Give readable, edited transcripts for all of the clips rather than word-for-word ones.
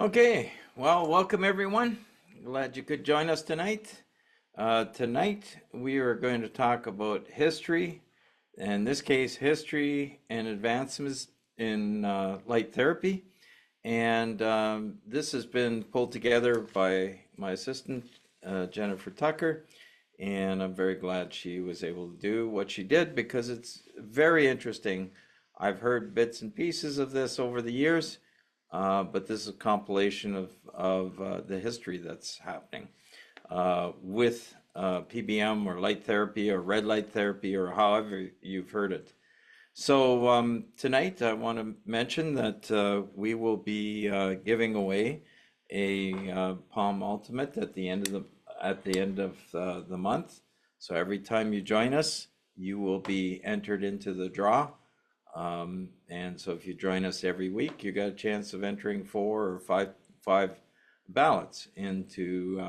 Okay, well, welcome everyone. Glad you could join us tonight. Tonight we are going to talk about history, in this case, history and advancements in light therapy. And this has been pulled together by my assistant, Jennifer Tucker, and I'm very glad she was able to do what she did because it's very interesting. I've heard bits and pieces of this over the years, but this is a compilation of the history that's happening with PBM or light therapy or red light therapy or however you've heard it. So tonight I want to mention that we will be giving away a Palm Ultimate at the end of the month. So every time you join us, you will be entered into the draw. And so if you join us every week, you got a chance of entering four or five ballots into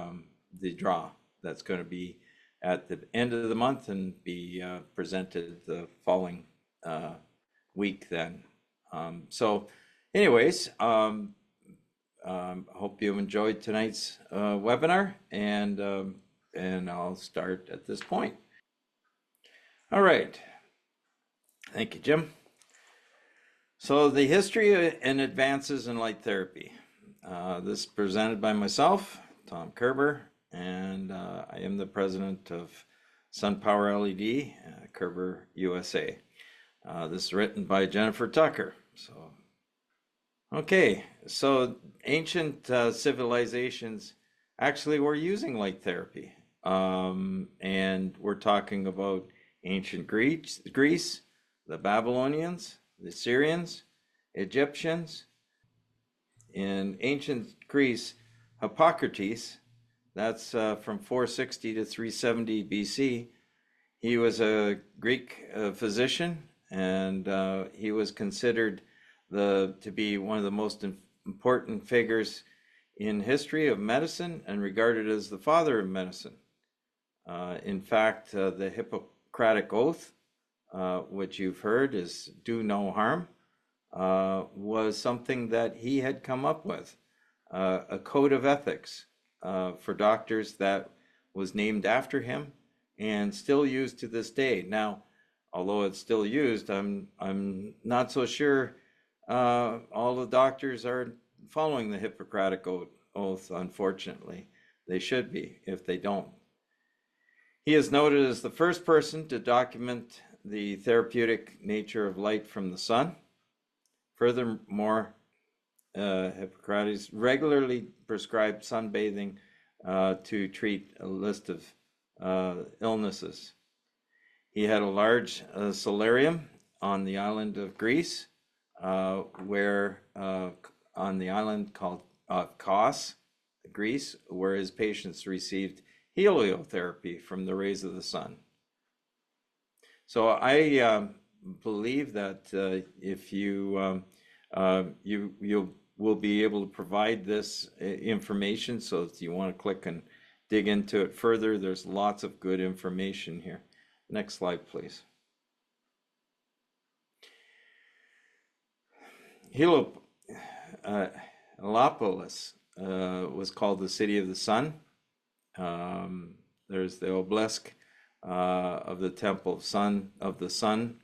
the draw that's going to be at the end of the month and be presented the following week then. So anyways, hope you enjoyed tonight's webinar, and I'll start at this point. All right. Thank you, Jim. So the history and advances in light therapy. This is presented by myself, Tom Kerber, and I am the president of SunPowerLED, Kerber, USA. This is written by Jennifer Tucker. Okay, so ancient civilizations actually were using light therapy. And we're talking about ancient Greece, the Babylonians, the Syrians, Egyptians. In ancient Greece, Hippocrates, that's from 460 to 370 BC. He was a Greek physician, and he was considered to be one of the most important figures in history of medicine and regarded as the father of medicine. In fact, the Hippocratic Oath, which you've heard is do no harm, was something that he had come up with, a code of ethics for doctors that was named after him and still used to this day. Now, although it's still used, I'm not so sure all the doctors are following the Hippocratic Oath, unfortunately. They should be if they don't. He is noted as the first person to document the therapeutic nature of light from the sun. Furthermore, Hippocrates regularly prescribed sunbathing to treat a list of illnesses. He had a large solarium on the island of Greece, where on the island called Kos, Greece, where his patients received heliotherapy from the rays of the sun. So I believe that if you will be able to provide this information, so if you want to click and dig into it further, there's lots of good information here. Next slide, please. Heliopolis was called the City of the Sun. There's the obelisk of the Temple of the Sun,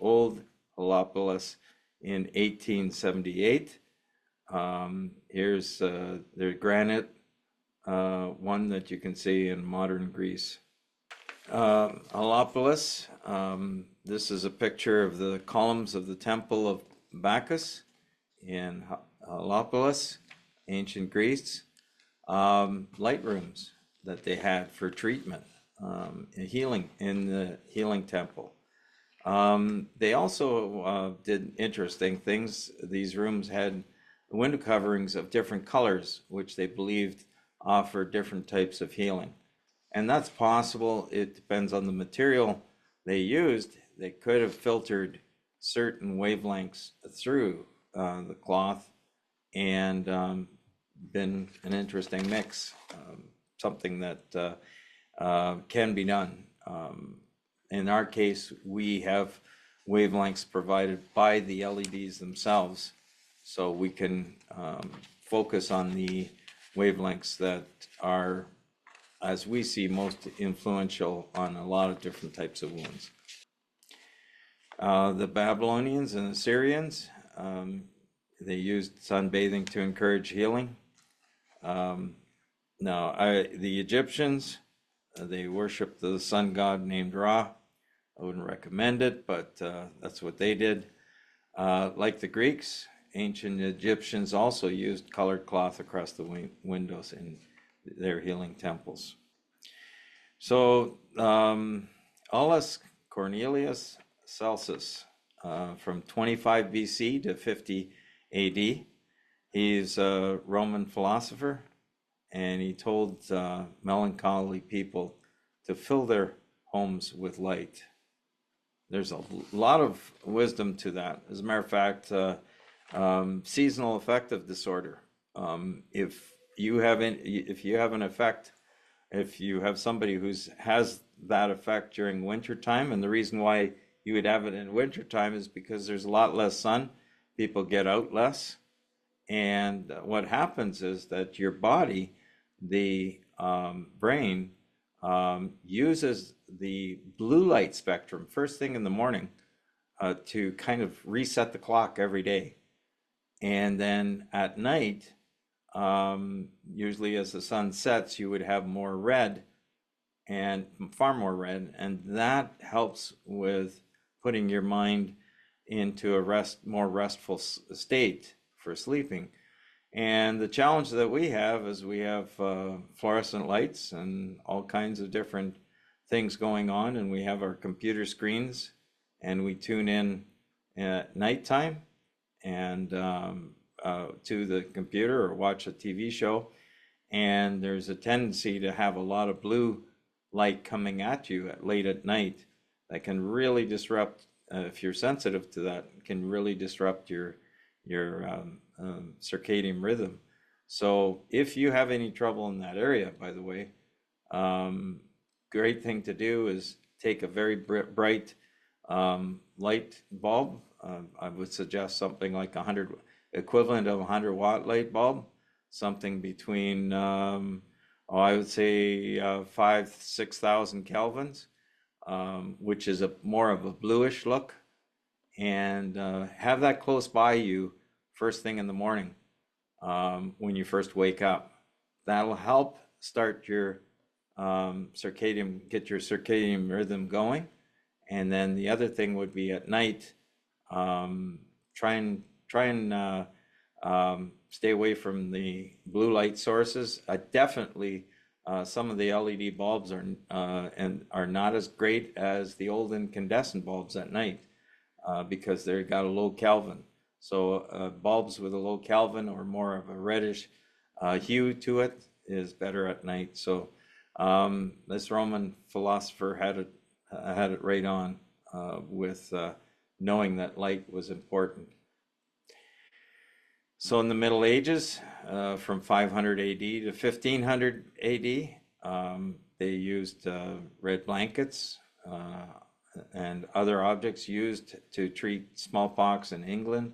Old Heliopolis in 1878. Here's the granite one that you can see in modern Greece. Heliopolis, this is a picture of the columns of the Temple of Bacchus in Heliopolis, ancient Greece. Light rooms that they had for treatment, healing in the healing temple. They also did interesting things. These rooms had window coverings of different colors, which they believed offered different types of healing. And that's possible. It depends on the material they used. They could have filtered certain wavelengths through the cloth and been an interesting mix, something that can be done. In our case, we have wavelengths provided by the LEDs themselves, so we can focus on the wavelengths that are, as we see, most influential on a lot of different types of wounds. The Babylonians and Assyrians, they used sunbathing to encourage healing. The Egyptians, they worshiped the sun god named Ra. I wouldn't recommend it, but that's what they did. Like the Greeks, ancient Egyptians also used colored cloth across the windows in their healing temples. So Aulus Cornelius Celsus, from 25 BC to 50 AD, he's a Roman philosopher, and he told melancholy people to fill their homes with light. There's a lot of wisdom to that. As a matter of fact, seasonal affective disorder. If you have an effect, if you have somebody who has that effect during wintertime, and the reason why you would have it in wintertime is because there's a lot less sun, people get out less, and what happens is that your body, the brain, uses the blue light spectrum first thing in the morning to kind of reset the clock every day. And then at night, usually as the sun sets, you would have more red, and far more red, and that helps with putting your mind into a more restful state for sleeping. And the challenge that we have is we have fluorescent lights and all kinds of different things going on, and we have our computer screens, and we tune in at nighttime and to the computer or watch a TV show, and there's a tendency to have a lot of blue light coming at you late at night that can really disrupt, if you're sensitive to that, can really disrupt your circadian rhythm. So if you have any trouble in that area, by the way, great thing to do is take a very bright light bulb. I would suggest something like equivalent of 100-watt light bulb, something between I would say 5,000-6,000 kelvins, which is more of a bluish look, and have that close by you first thing in the morning when you first wake up. That'll help start your get your circadian rhythm going. And then the other thing would be at night, try and stay away from the blue light sources. Definitely, some of the LED bulbs are not as great as the old incandescent bulbs at night because they've got a low Kelvin. So bulbs with a low Kelvin or more of a reddish hue to it is better at night. So this Roman philosopher had it right on with knowing that light was important. So in the Middle Ages, from 500 AD to 1500 AD, they used red blankets and other objects used to treat smallpox in England,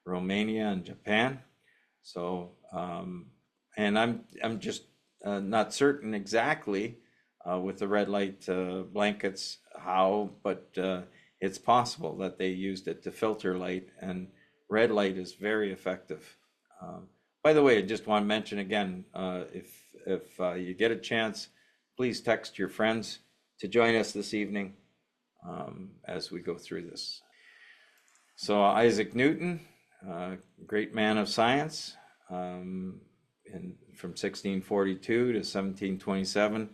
Romania, and Japan. So, and I'm just not certain exactly with the red light blankets how, but it's possible that they used it to filter light, and red light is very effective. By the way, I just want to mention again, if you get a chance, please text your friends to join us this evening as we go through this. So Isaac Newton, great man of science, from 1642 to 1727.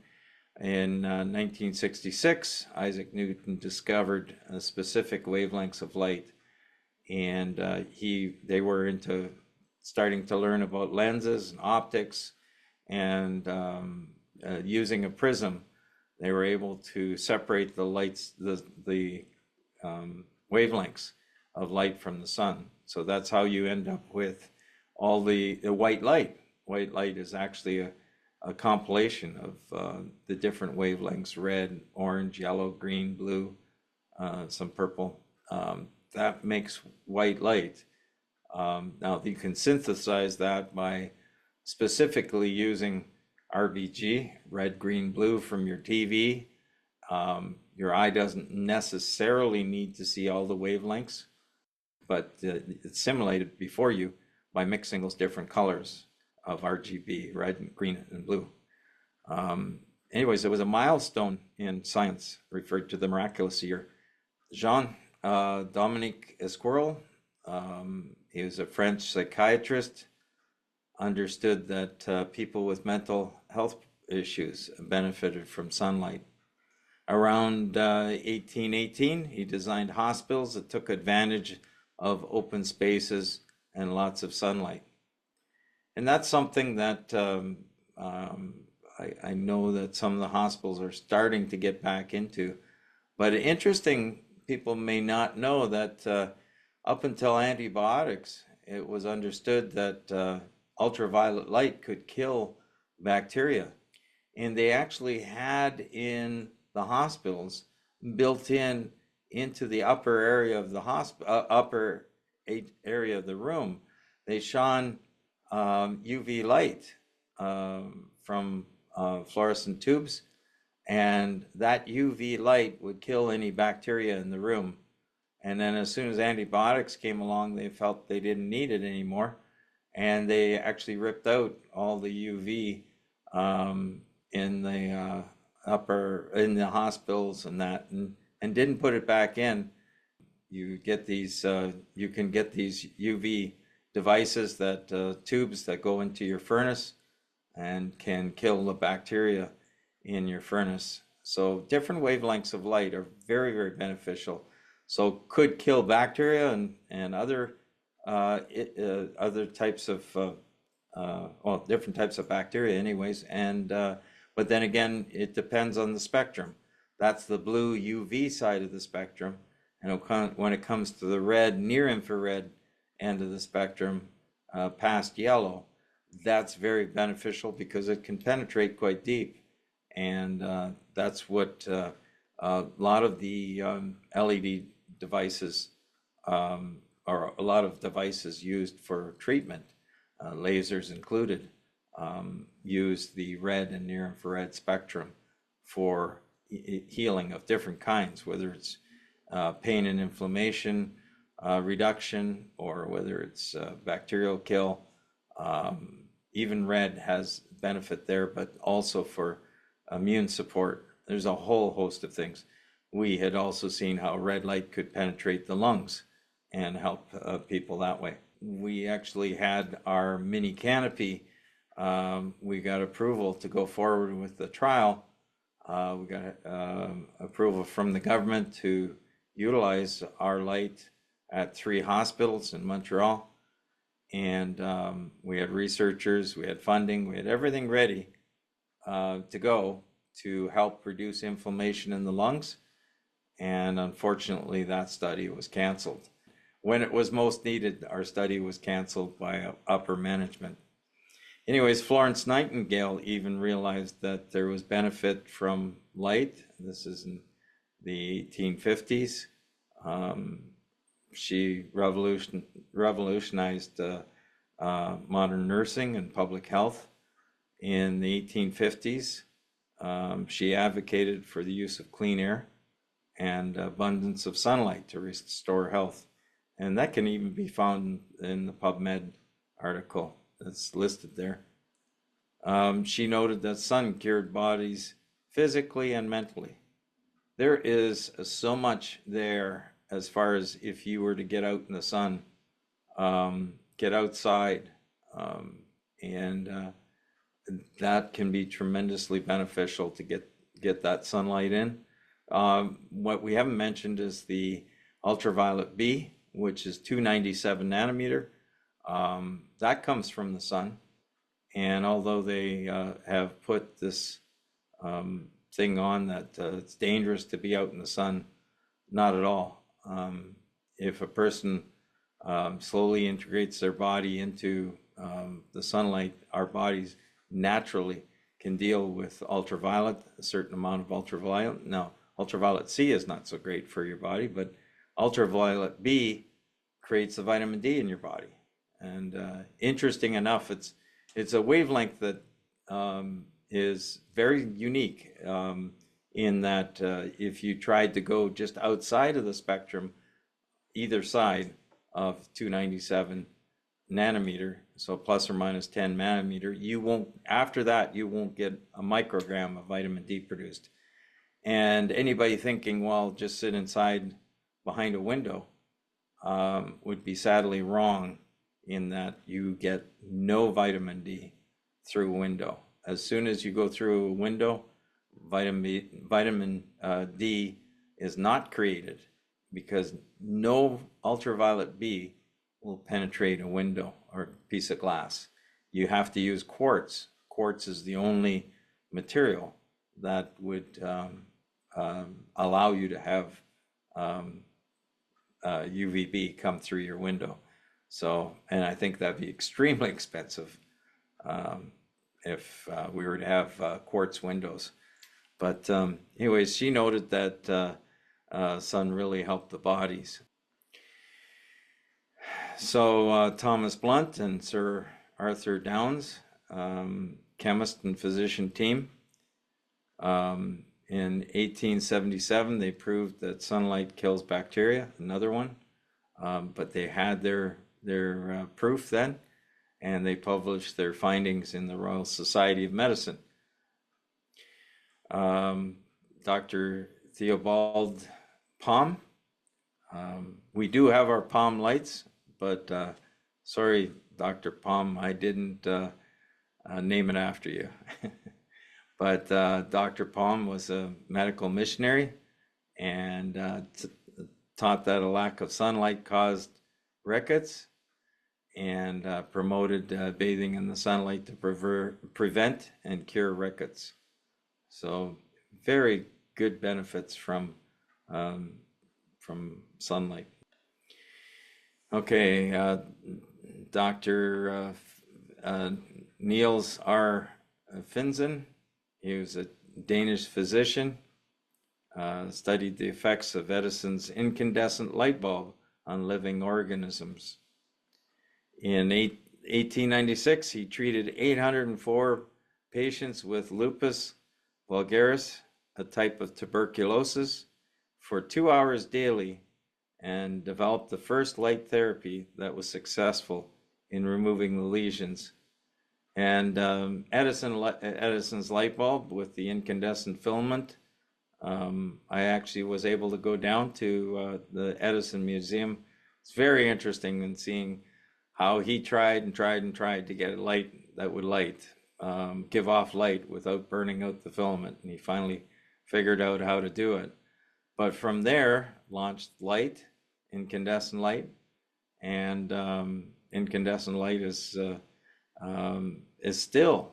In 1966, Isaac Newton discovered specific wavelengths of light, and they were starting to learn about lenses and optics, and using a prism, they were able to separate the wavelengths of light from the sun. So that's how you end up with all the white light. White light is actually a compilation of the different wavelengths: red, orange, yellow, green, blue, some purple. That makes white light. Now you can synthesize that by specifically using RBG, red, green, blue from your TV. Your eye doesn't necessarily need to see all the wavelengths, but it's simulated before you by mixing those different colors of RGB, red, and green, and blue. Anyways, it was a milestone in science, referred to the miraculous year. Jean Dominique Esquirrel, he was a French psychiatrist, understood that people with mental health issues benefited from sunlight. Around 1818, he designed hospitals that took advantage of open spaces and lots of sunlight. And that's something that I know that some of the hospitals are starting to get back into. But interesting, people may not know that up until antibiotics, it was understood that ultraviolet light could kill bacteria. And they actually had in the hospitals built into the upper area of the upper area of the room, they shone UV light from fluorescent tubes, and that UV light would kill any bacteria in the room. And then as soon as antibiotics came along, they felt they didn't need it anymore, and they actually ripped out all the UV in the in the hospitals and that, and didn't put it back in. You get these, you can get these UV devices, that tubes that go into your furnace and can kill the bacteria in your furnace. So different wavelengths of light are very, very beneficial. So could kill bacteria and other types of well, different types of bacteria anyways. And but then again, it depends on the spectrum. That's the blue UV side of the spectrum. And when it comes to the red, near infrared end of the spectrum, past yellow, that's very beneficial because it can penetrate quite deep. And that's what a lot of the LED devices, or a lot of devices used for treatment, lasers included, use the red and near infrared spectrum for healing of different kinds, whether it's pain and inflammation reduction, or whether it's bacterial kill. Even red has benefit there, but also for immune support. There's a whole host of things. We had also seen how red light could penetrate the lungs and help people that way. We actually had our mini canopy. We got approval to go forward with the trial. We got approval from the government to utilize our light at 3 hospitals in Montreal. And we had researchers, we had funding, we had everything ready to go to help reduce inflammation in the lungs. And unfortunately, that study was canceled. When it was most needed, our study was canceled by upper management. Anyways, Florence Nightingale even realized that there was benefit from light. This is in the 1850s. She revolutionized modern nursing and public health. In the 1850s, she advocated for the use of clean air and abundance of sunlight to restore health. And that can even be found in the PubMed article that's listed there. She noted that sun cured bodies physically and mentally. There is so much there as far as if you were to get out in the sun, get outside, and that can be tremendously beneficial to get that sunlight in. What we haven't mentioned is the ultraviolet B, which is 297 nanometer. That comes from the sun. And although they have put this thing on that it's dangerous to be out in the sun, not at all. If a person slowly integrates their body into the sunlight, our bodies naturally can deal with ultraviolet, a certain amount of ultraviolet. Now, ultraviolet C is not so great for your body, but ultraviolet B creates the vitamin D in your body. And interesting enough, it's a wavelength that is very unique in that if you tried to go just outside of the spectrum, either side of 297 nanometer, so plus or minus 10 nanometer, you won't, after that, you won't get a microgram of vitamin D produced. And anybody thinking, well, just sit inside behind a window would be sadly wrong, in that you get no vitamin D through a window. As soon as you go through a window, vitamin D is not created, because no ultraviolet B will penetrate a window or piece of glass. You have to use quartz. Quartz is the only material that would allow you to have UVB come through your window. So, and I think that'd be extremely expensive if we were to have quartz windows. But anyways, she noted that sun really helped the bodies. So Thomas Blunt and Sir Arthur Downes, chemist and physician team, in 1877 they proved that sunlight kills bacteria, another one, but they had their proof then, and they published their findings in the Royal Society of Medicine. Dr. Theobald Palm, we do have our Palm lights, but sorry, Dr. Palm, I didn't name it after you. But Dr. Palm was a medical missionary and taught that a lack of sunlight caused rickets, and promoted bathing in the sunlight to prevent and cure rickets. So very good benefits from sunlight. Okay, Dr. Niels R. Finsen, he was a Danish physician, studied the effects of Edison's incandescent light bulb on living organisms. In 1896, he treated 804 patients with lupus vulgaris, a type of tuberculosis, for 2 hours daily, and developed the first light therapy that was successful in removing the lesions. And Edison's light bulb with the incandescent filament, I actually was able to go down to the Edison Museum. It's very interesting in seeing how he tried and tried and tried to get a light that would give off light without burning out the filament. And he finally figured out how to do it. But from there, launched light, incandescent light, and incandescent light is still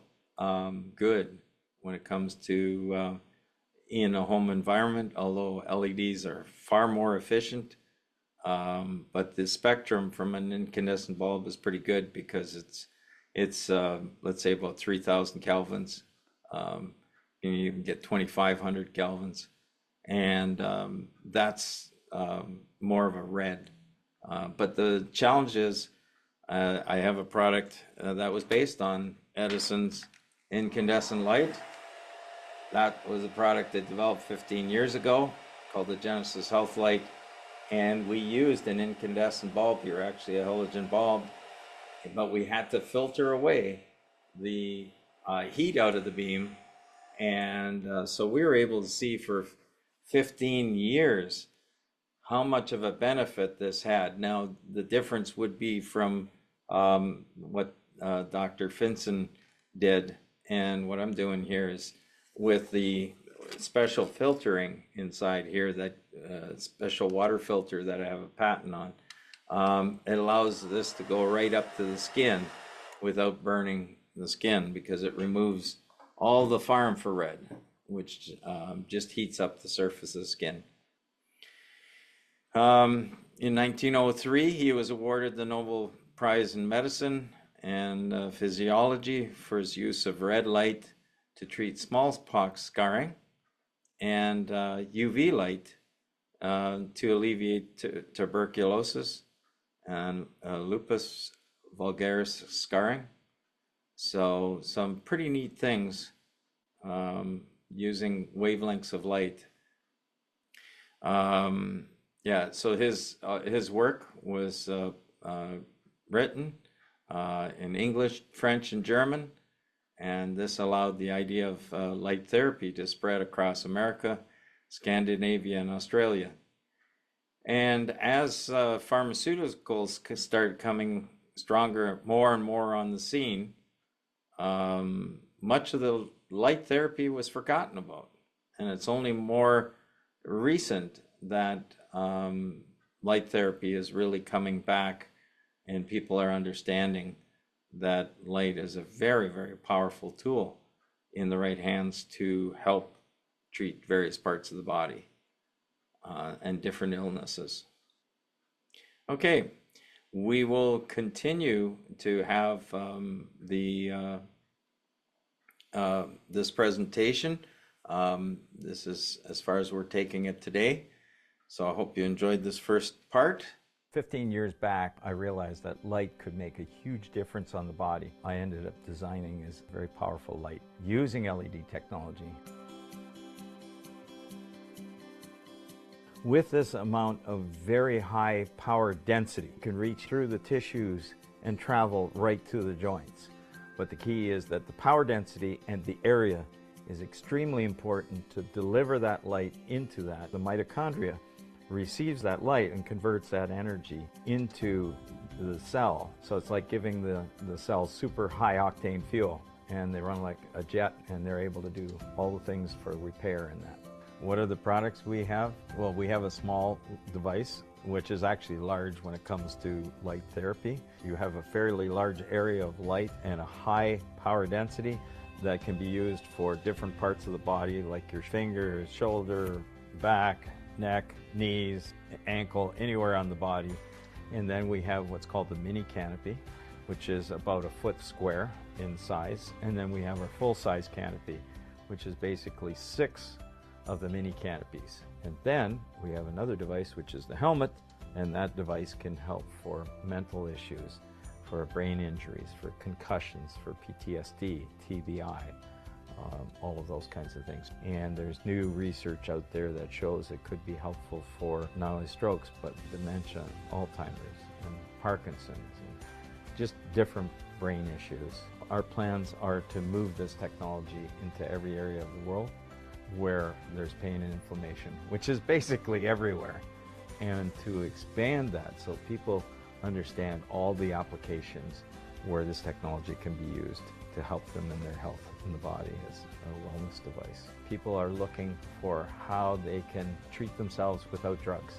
good when it comes to in a home environment, although LEDs are far more efficient. But the spectrum from an incandescent bulb is pretty good, because it's let's say about 3,000 kelvins. You can get 2,500 kelvins, and that's more of a red. But the challenge is, I have a product that was based on Edison's incandescent light. That was a product that developed 15 years ago called the Genesis Health Light. And we used an incandescent bulb here, actually a halogen bulb, but we had to filter away the heat out of the beam. And so we were able to see for 15 years how much of a benefit this had. Now, the difference would be from what Dr. Finsen did, and what I'm doing here is with the special filtering inside here, that special water filter that I have a patent on. It allows this to go right up to the skin without burning the skin, because it removes all the far infrared, which just heats up the surface of the skin. In 1903, he was awarded the Nobel Prize in Medicine and Physiology for his use of red light to treat smallpox scarring, and UV light to alleviate tuberculosis and lupus vulgaris scarring. So some pretty neat things using wavelengths of light. Yeah, so his work was written in English, French, and German, and this allowed the idea of light therapy to spread across America, Scandinavia, and Australia. And as pharmaceuticals started coming stronger, more and more on the scene, much of the light therapy was forgotten about. And it's only more recent that light therapy is really coming back, and people are understanding that light is a very, very powerful tool in the right hands to help treat various parts of the body and different illnesses. Okay, we will continue to have this presentation. This is as far as we're taking it today. So I hope you enjoyed this first part. 15 years back, I realized that light could make a huge difference on the body. I ended up designing this very powerful light using LED technology. With this amount of very high power density, it can reach through the tissues and travel right to the joints. But the key is that the power density and the area is extremely important to deliver that light into that. The mitochondria receives that light and converts that energy into the cell. So it's like giving the cells super high octane fuel, and they run like a jet, and they're able to do all the things for repair in that. What are the products we have? Well, we have a small device, which is actually large when it comes to light therapy. You have a fairly large area of light and a high power density that can be used for different parts of the body, like your fingers, shoulder, back, neck, knees, ankle, anywhere on the body. And then we have what's called the mini canopy, which is about a foot square in size. And then we have our full-size canopy, which is basically 6 of the mini canopies. And then we have another device, which is the helmet, and that device can help for mental issues, for brain injuries, for concussions, for PTSD, TBI, all of those kinds of things. And there's new research out there that shows it could be helpful for not only strokes, but dementia, Alzheimer's, and Parkinson's, and just different brain issues. Our plans are to move this technology into every area of the world where there's pain and inflammation, which is basically everywhere, and to expand that so people understand all the applications where this technology can be used to help them in their health in the body as a wellness device. People are looking for how they can treat themselves without drugs.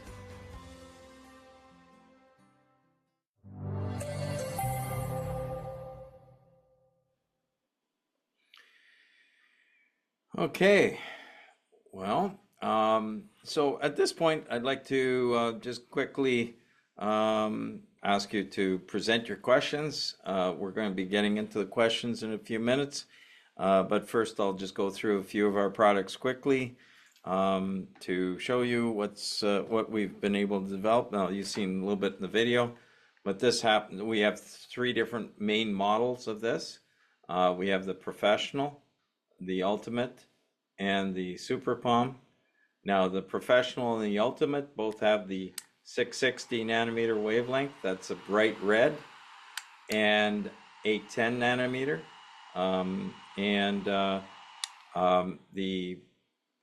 Okay, well, so at this point, I'd like to just quickly ask you to present your questions. We're going to be getting into the questions in a few minutes, but first I'll just go through a few of our products quickly to show you what we've been able to develop. Now, you've seen a little bit in the video, but this happened. We have 3 different main models of this. We have the Professional, the Ultimate, and the Super Palm. Now, the Professional and the Ultimate both have the 660 nanometer wavelength. That's a bright red, and 810 nanometer. The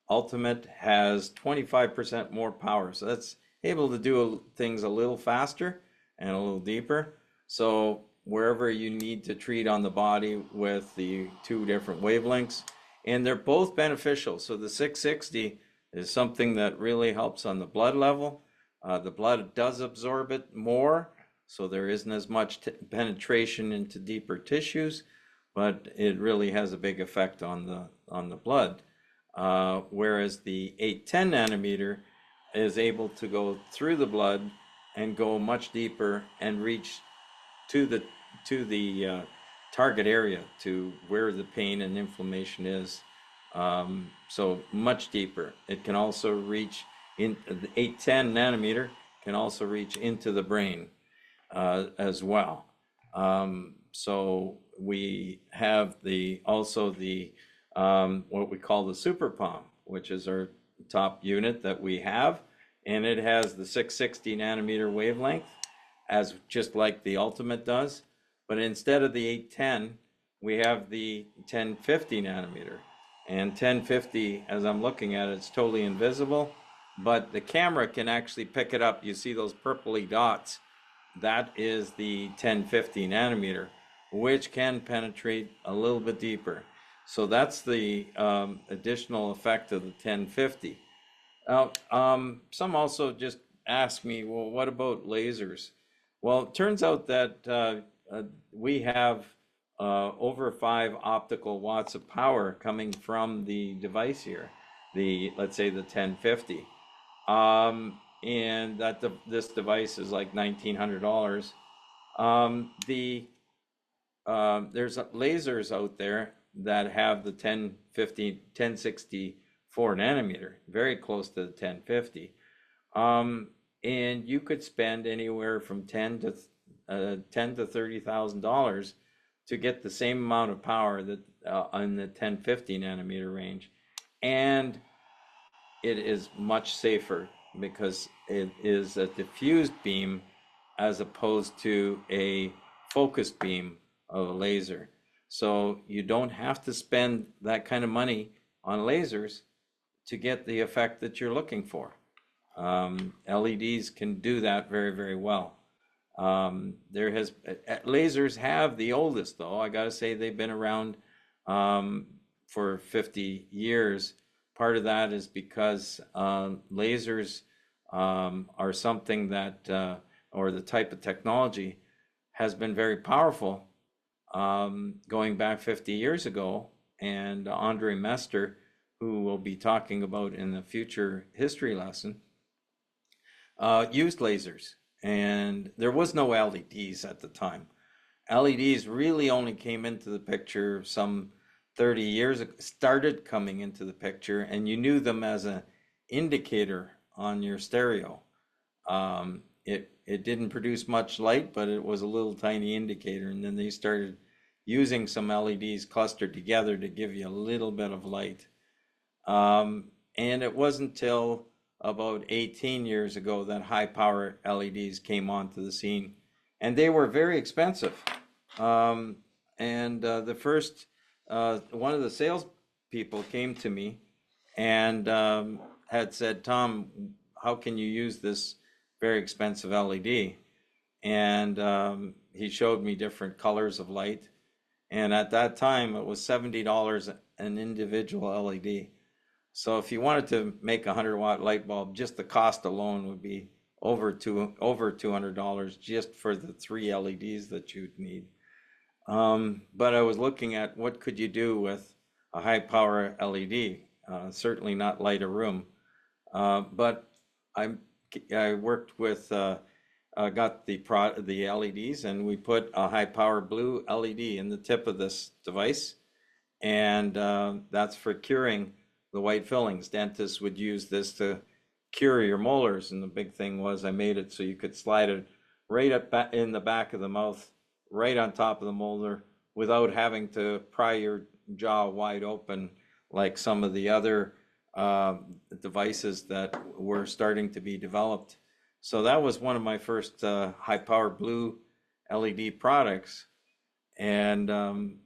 Ultimate has 25% more power, so that's able to do things a little faster and a little deeper. So wherever you need to treat on the body with the 2 different wavelengths, and they're both beneficial. So the 660 is something that really helps on the blood level. The blood does absorb it more, so there isn't as much penetration into deeper tissues, but it really has a big effect on the blood. Whereas the 810 nanometer is able to go through the blood and go much deeper and reach to the target area, to where the pain and inflammation is. So much deeper. It can also reach in the 810 nanometer can also reach into the brain as well. So we have also the what we call the Super Palm, which is our top unit that we have, and it has the 660 nanometer wavelength, as just like the Ultimate does, but instead of the 810, we have the 1050 nanometer. And 1050, as I'm looking at it, it's totally invisible, but the camera can actually pick it up. You see those purpley dots? That is the 1050 nanometer, which can penetrate a little bit deeper. So that's the additional effect of the 1050. Now, some also just ask me, well, what about lasers? Well, it turns out that we have over 5 optical watts of power coming from the device here, let's say the 1050. And this device is like $1,900. There's lasers out there that have the 1050, 1064 nanometer, very close to the 1050. And you could spend anywhere from ten to $30,000 to get the same amount of power that on the 1050 nanometer range, and it is much safer because it is a diffused beam as opposed to a focused beam of a laser. So you don't have to spend that kind of money on lasers to get the effect that you're looking for. LEDs can do that very, very well. Lasers have the oldest, though. I got to say they've been around for 50 years. Part of that is because lasers are something that, or the type of technology, has been very powerful going back 50 years ago. And Andre Mester, who we'll be talking about in the future history lesson, used lasers. And there was no LEDs at the time. LEDs really only came into the picture some 30 years ago, started coming into the picture, and you knew them as an indicator on your stereo. It didn't produce much light, but it was a little tiny indicator, and then they started using some LEDs clustered together to give you a little bit of light. And it wasn't till about 18 years ago that high power LEDs came onto the scene, and they were very expensive. The first one of the salespeople came to me and had said, "Tom, how can you use this very expensive LED?" And he showed me different colors of light, and at that time it was $70 an individual LED. So if you wanted to make a 100-watt light bulb, just the cost alone would be over $200 just for the 3 LEDs that you'd need. But I was looking at what could you do with a high power LED, certainly not light a room. But I worked with, got the LEDs, and we put a high power blue LED in the tip of this device. And that's for curing the white fillings. Dentists would use this to cure your molars. And the big thing was I made it so you could slide it right up in the back of the mouth, right on top of the molar, without having to pry your jaw wide open like some of the other devices that were starting to be developed. So that was one of my first high power blue LED products, and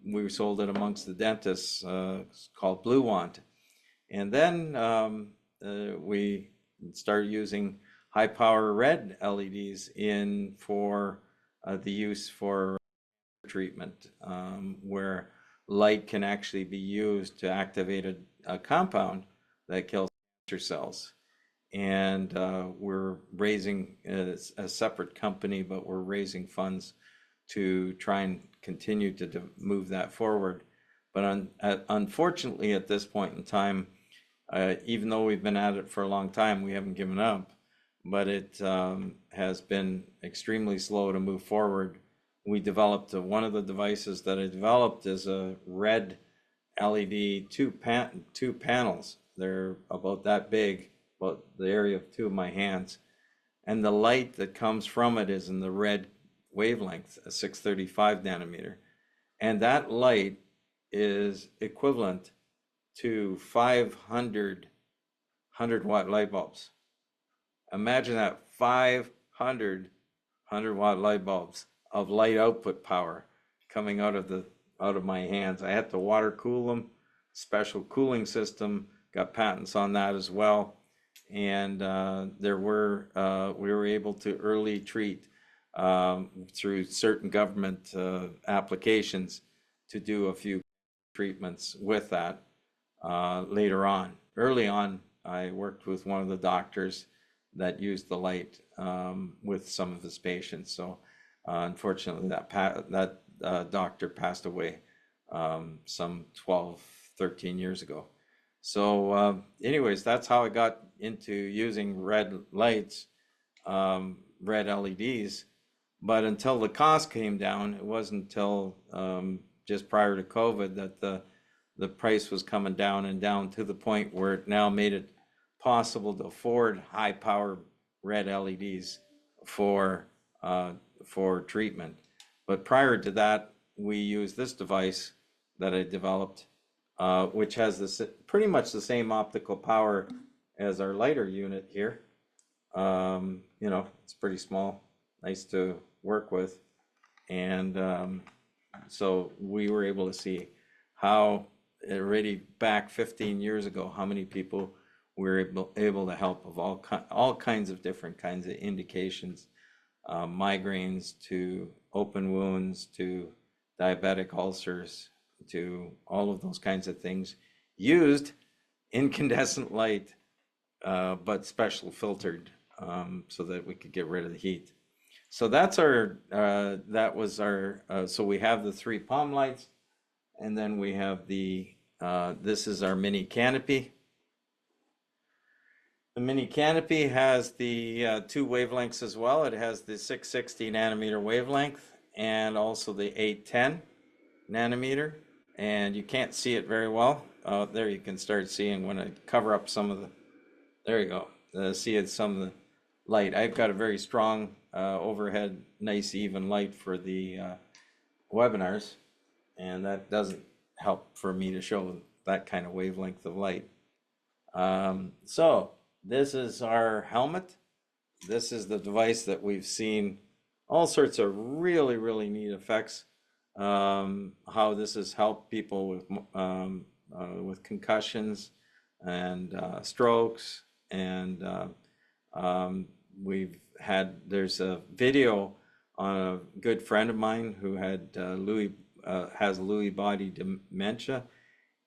we sold it amongst the dentists. It's called Blue Wand. And then we started using high power red LEDs for the use for treatment, where light can actually be used to activate a compound that kills cancer cells. And we're raising a separate company, but we're raising funds to try and continue to move that forward. But unfortunately, at this point in time, even though we've been at it for a long time, we haven't given up, but it has been extremely slow to move forward. We developed one of the devices that I developed is a red LED two panels. They're about that big, about the area of 2 of my hands. And the light that comes from it is in the red wavelength, a 635 nanometer. And that light is equivalent to 500 100-watt light bulbs. Imagine that, 500 100-watt light bulbs of light output power coming out of my hands. I had to water cool them, special cooling system, got patents on that as well. And we were able to early treat through certain government applications to do a few treatments with that later on. Early on, I worked with one of the doctors that used the light with some of his patients. So unfortunately, that doctor passed away some 12, 13 years ago. So anyways, that's how I got into using red lights, red LEDs. But until the cost came down, it wasn't until just prior to COVID that the price was coming down and down to the point where it now made it possible to afford high power red LEDs for treatment. But prior to that, we used this device that I developed, which has pretty much the same optical power as our lighter unit here. You know, it's pretty small, nice to work with. And so we were able to see how already back 15 years ago, how many people we were able to help of all kinds of different kinds of indications, migraines to open wounds to diabetic ulcers to all of those kinds of things, used incandescent light, but special filtered so that we could get rid of the heat. So that's our, so we have the 3 palm lights, and then we have this is our mini canopy. The mini canopy has the 2 wavelengths as well. It has the 660 nanometer wavelength and also the 810 nanometer. And you can't see it very well. There you can start seeing when I cover up some of the, there you go. See some of the light. I've got a very strong overhead, nice even light for the webinars. And that doesn't help for me to show that kind of wavelength of light. So this is our helmet. This is the device that we've seen all sorts of really, really neat effects. How this has helped people with concussions and strokes. And there's a video on a good friend of mine who had has Lewy body dementia,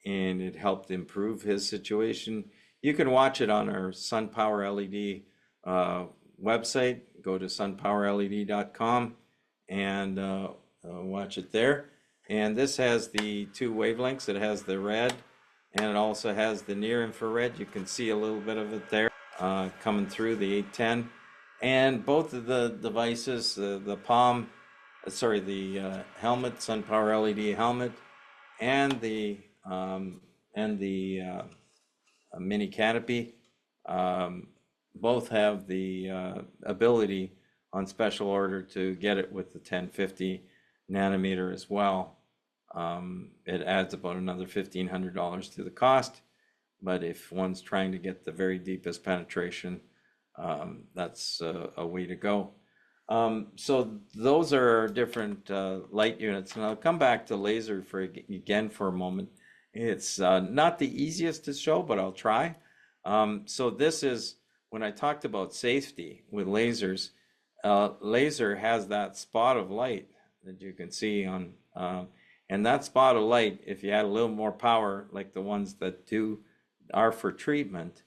and it helped improve his situation. You can watch it on our SunPowerLED website. Go to sunpowerled.com and watch it there. And this has the 2 wavelengths. It has the red, and it also has the near infrared. You can see a little bit of it there coming through the 810. And both of the devices, the helmet, SunPowerLED helmet, and the mini canopy, both have the ability on special order to get it with the 1050 nanometer as well. It adds about another $1,500 to the cost, but if one's trying to get the very deepest penetration, that's a way to go. So those are our different light units, and I'll come back to laser again for a moment. It's not the easiest to show, but I'll try. So this is, when I talked about safety with lasers, laser has that spot of light that you can see on, and that spot of light, if you had a little more power, like the ones that are for treatment,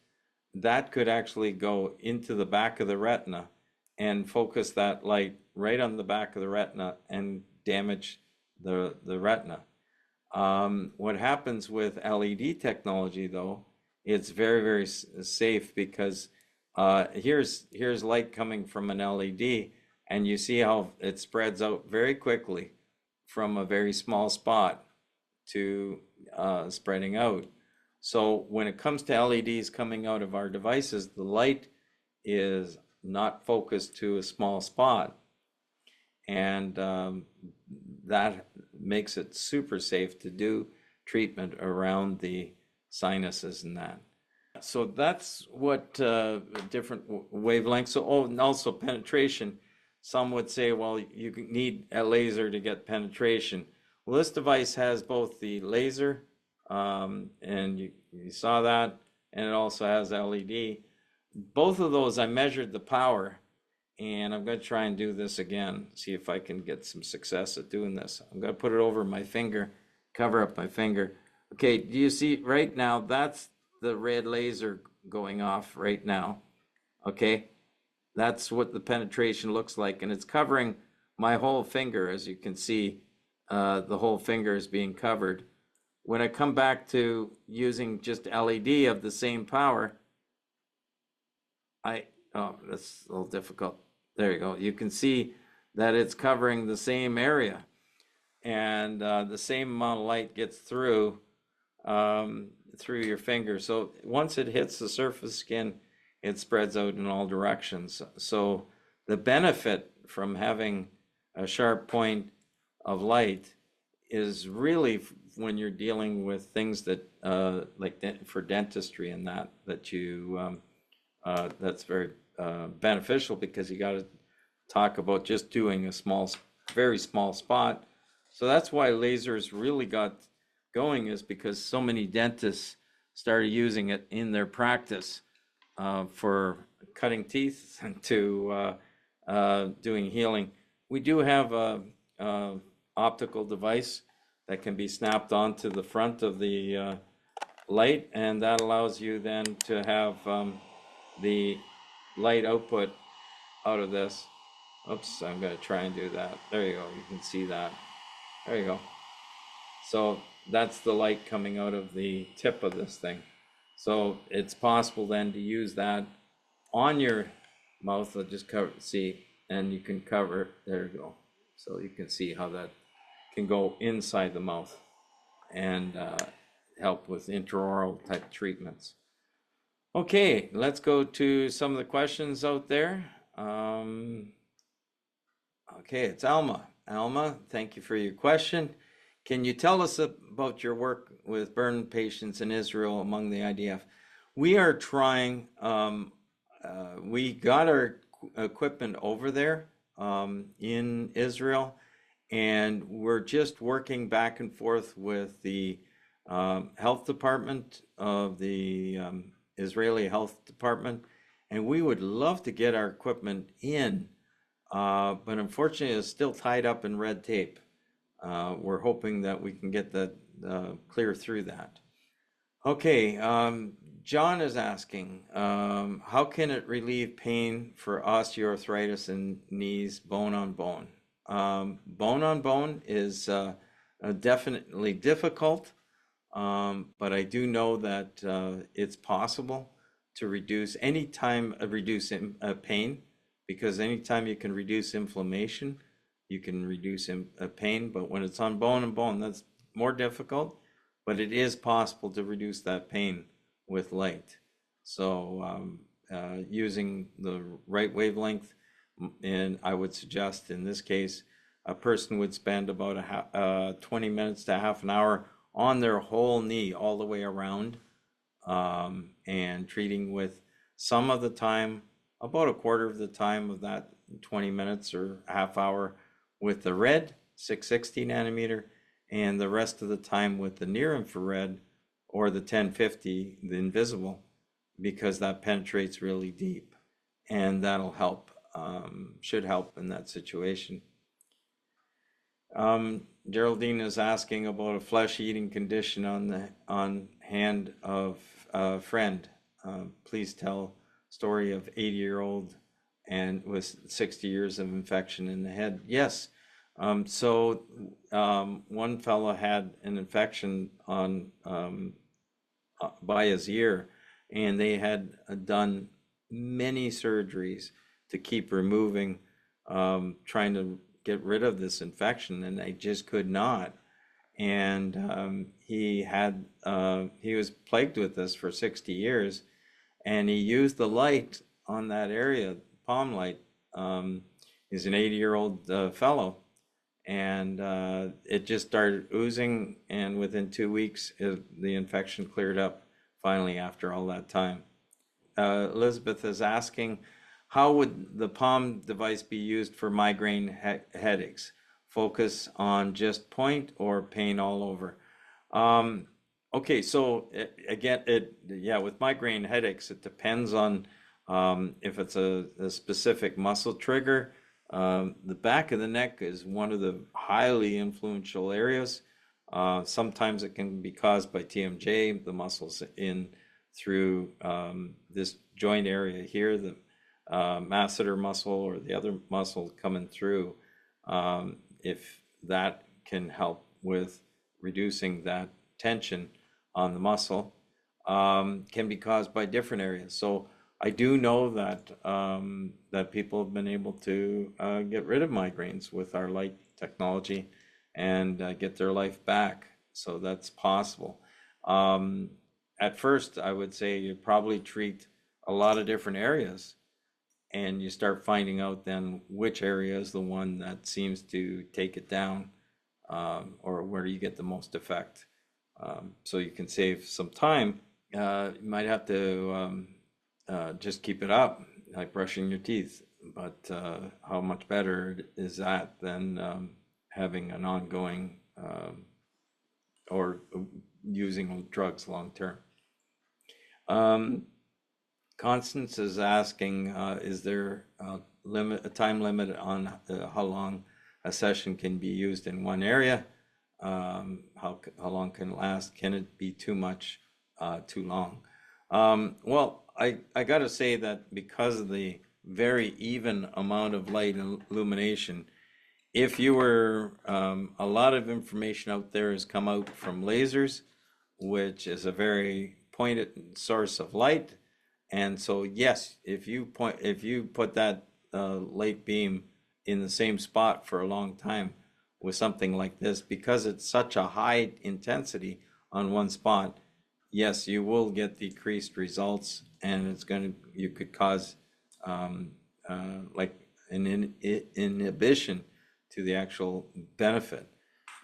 that could actually go into the back of the retina and focus that light right on the back of the retina and damage the retina. What happens with LED technology, though, it's very, very safe, because here's light coming from an LED, and you see how it spreads out very quickly from a very small spot to spreading out. So when it comes to LEDs coming out of our devices, the light is not focused to a small spot. and that makes it super safe to do treatment around the sinuses and that. So that's what different wavelengths. So, oh, and also penetration. Some would say, well, you need a laser to get penetration. Well, this device has both the laser, and you saw that, and it also has LED. Both of those, I measured the power, and I'm going to try and do this again, see if I can get some success at doing this. I'm going to put it over my finger, cover up my finger. Okay, do you see right now, that's the red laser going off right now. Okay, that's what the penetration looks like, and it's covering my whole finger. As you can see, the whole finger is being covered. When I come back to using just LED of the same power, oh, that's a little difficult. There you go. You can see that it's covering the same area, and the same amount of light gets through your finger. So once it hits the surface skin, it spreads out in all directions. So the benefit from having a sharp point of light is really when you're dealing with things that like for dentistry and that you that's very beneficial, because you got to talk about just doing a small, very small spot. So that's why lasers really got going, is because so many dentists started using it in their practice for cutting teeth and to doing healing. We do have a optical device that can be snapped onto the front of the light, and that allows you then to have the light output out of this. Oops, I'm going to try and do that. There you go. You can see that. There you go. So that's the light coming out of the tip of this thing. So it's possible then to use that on your mouth. I'll just see, and you can cover, there you go. So you can see how that can go inside the mouth and help with intraoral type treatments. Okay, let's go to some of the questions out there. Okay, it's Alma. Alma, thank you for your question. Can you tell us about your work with burn patients in Israel among the IDF? We are trying, we got our equipment over there in Israel, and we're just working back and forth with the health department of the Israeli health department, and we would love to get our equipment in, but unfortunately it's still tied up in red tape. We're hoping that we can get that clear through that. Okay, John is asking, how can it relieve pain for osteoarthritis in knees, bone on bone? Bone on bone is definitely difficult, but I do know that it's possible to reduce pain, because anytime you can reduce inflammation, you can reduce pain. But when it's on bone and bone, that's more difficult, but it is possible to reduce that pain with light. So using the right wavelength, and I would suggest in this case, a person would spend about 20 minutes to half an hour on their whole knee all the way around, and treating with some of the time, about a quarter of the time of that 20 minutes or half hour with the red 660 nanometer, and the rest of the time with the near infrared or the 1050, the invisible, because that penetrates really deep, and that'll help, should help in that situation. Geraldine is asking about a flesh-eating condition on hand of a friend. Please tell story of 80-year-old and with 60 years of infection in the head. Yes. So one fellow had an infection on by his ear, and they had done many surgeries to keep removing, trying to get rid of this infection, and they just could not. And he was plagued with this for 60 years, and he used the light on that area, palm light, He's an 80-year-old fellow, and it just started oozing, and within 2 weeks, the infection cleared up finally after all that time. Elizabeth is asking, how would the Palm device be used for migraine headaches? Focus on just point or pain all over? Okay, so again, yeah, with migraine headaches, it depends on if it's a specific muscle trigger. The back of the neck is one of the highly influential areas. Sometimes it can be caused by TMJ, the muscles in through this joint area here, the masseter muscle or the other muscle coming through. If that can help with reducing that tension on the muscle, can be caused by different areas. So I do know that that people have been able to get rid of migraines with our light technology and get their life back. So that's possible. At first, I would say you probably treat a lot of different areas, and you start finding out then which area is the one that seems to take it down, or where you get the most effect. So you can save some time. You might have to just keep it up, like brushing your teeth. But how much better is that than having an ongoing or using drugs long term? Constance is asking, is there a time limit on how long a session can be used in one area? How long can it last? Can it be too much, too long? Well, I got to say that because of the very even amount of light and illumination, if you were, a lot of information out there has come out from lasers, which is a very pointed source of light. And so, yes, if you put that light beam in the same spot for a long time with something like this, because it's such a high intensity on one spot, yes, you will get decreased results, and you could cause like an inhibition to the actual benefit.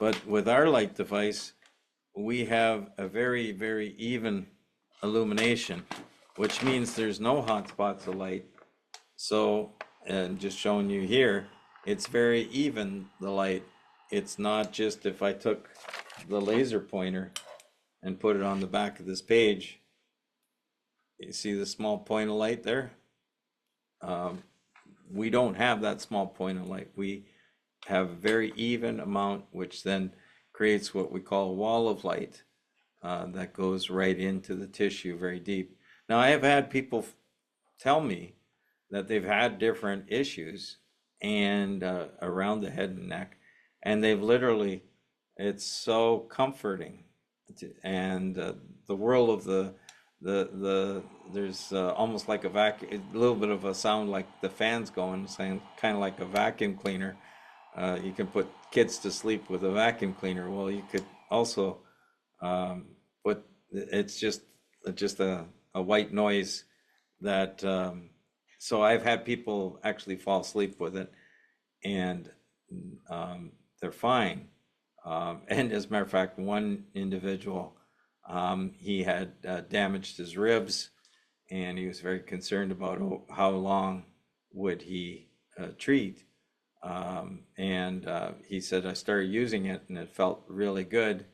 But with our light device, we have a very, very even illumination, which means there's no hot spots of light. So, and just showing you here, it's very even, the light. It's not just if I took the laser pointer and put it on the back of this page, you see the small point of light there? We don't have that small point of light. We have a very even amount, which then creates what we call a wall of light that goes right into the tissue very deep. Now, I have had people tell me that they've had different issues and around the head and neck, and they've literally, it's so comforting. And the whirl of there's almost like a vacuum, a little bit of a sound like the fans going, saying kind of like a vacuum cleaner. You can put kids to sleep with a vacuum cleaner. Well, you could also put, it's just a white noise that, so I've had people actually fall asleep with it, and they're fine. And as a matter of fact, one individual, he had damaged his ribs, and he was very concerned about how long would he treat. And he said, I started using it and it felt really good.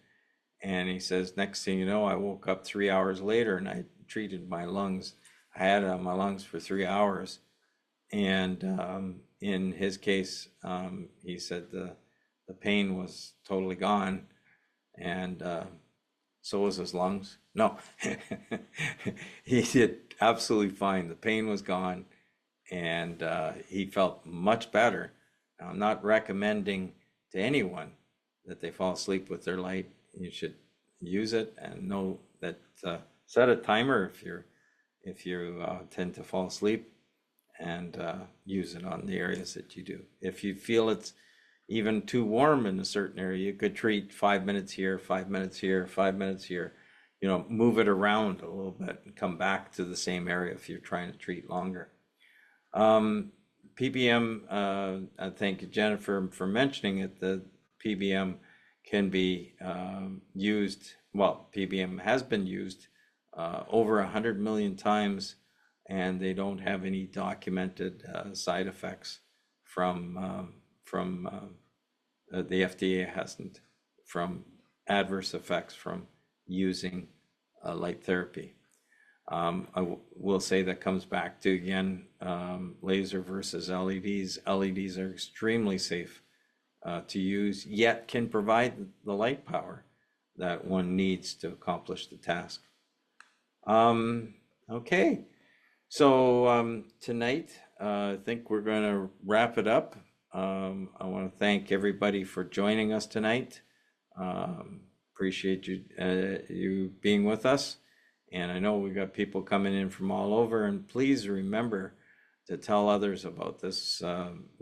And he says, next thing you know, I woke up 3 hours later and I treated my lungs. I had it on my lungs for 3 hours. And in his case, he said the pain was totally gone, and so was his lungs. No, he did absolutely fine. The pain was gone, and he felt much better. Now, I'm not recommending to anyone that they fall asleep with their light. You should use it and know that set a timer if you tend to fall asleep, and use it on the areas that you do. If you feel it's even too warm in a certain area, you could treat 5 minutes here, 5 minutes here, 5 minutes here. You know, move it around a little bit and come back to the same area if you're trying to treat longer. PBM, I thank Jennifer for mentioning it, the PBM can be used, well, PBM has been used over 100 million times, and they don't have any documented side effects from the FDA hasn't, from adverse effects from using light therapy. I will say that comes back to, again, laser versus LEDs. LEDs are extremely safe to use, yet can provide the light power that one needs to accomplish the task. Okay, so tonight I think we're going to wrap it up. I want to thank everybody for joining us tonight. Appreciate you being with us. And I know we've got people coming in from all over, and please remember to tell others about this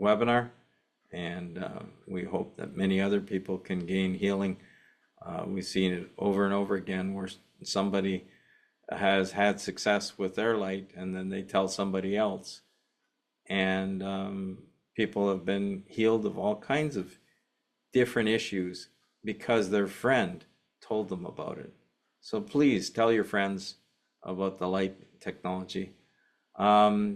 webinar. And we hope that many other people can gain healing. We've seen it over and over again where somebody has had success with their light and then they tell somebody else. And people have been healed of all kinds of different issues because their friend told them about it. So please tell your friends about the light technology. By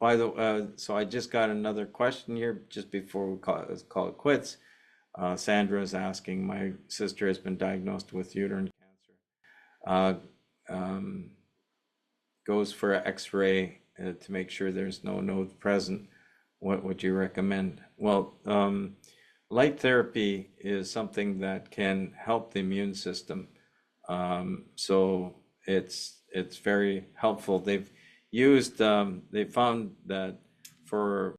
the so I just got another question here just before we call it quits. Sandra is asking, my sister has been diagnosed with uterine cancer. Goes for an X-ray to make sure there's no node present. What would you recommend? Well, light therapy is something that can help the immune system. So it's very helpful. They've used, they found that for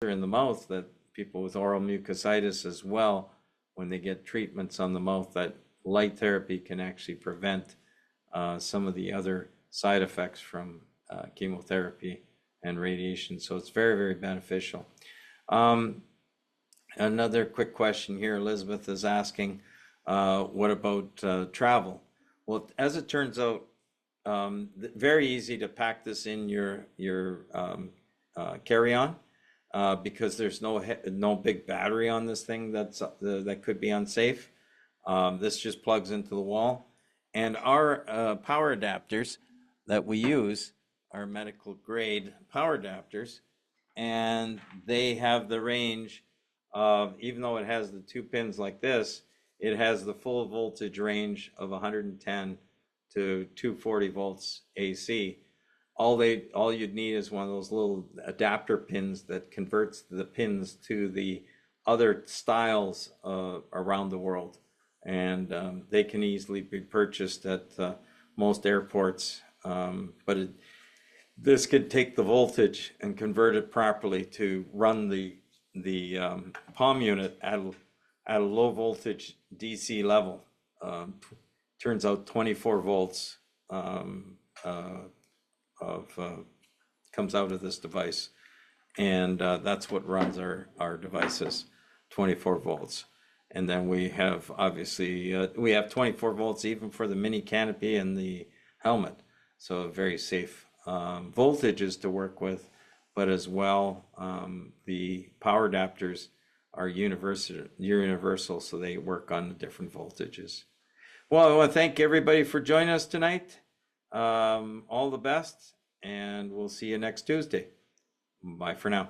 in the mouth, that people with oral mucositis as well, when they get treatments on the mouth, that light therapy can actually prevent some of the other side effects from chemotherapy and radiation. So it's very, very beneficial. Another quick question here, Elizabeth is asking, what about travel? Well, as it turns out, very easy to pack this in your carry-on because there's no big battery on this thing that could be unsafe. This just plugs into the wall, and our power adapters that we use are medical grade power adapters, and they have the range of, even though it has the 2 pins like this, it has the full voltage range of 110 to 240 volts AC. All you'd need is one of those little adapter pins that converts the pins to the other styles around the world. And they can easily be purchased at most airports. But this could take the voltage and convert it properly to run the palm unit at a low voltage DC level. Turns out 24 volts comes out of this device, and that's what runs our devices, 24 volts. And then we have, obviously, we have 24 volts even for the mini canopy and the helmet, so very safe voltages to work with. But as well, the power adapters are universal, so they work on the different voltages. Well, I want to thank everybody for joining us tonight. All the best, and we'll see you next Tuesday. Bye for now.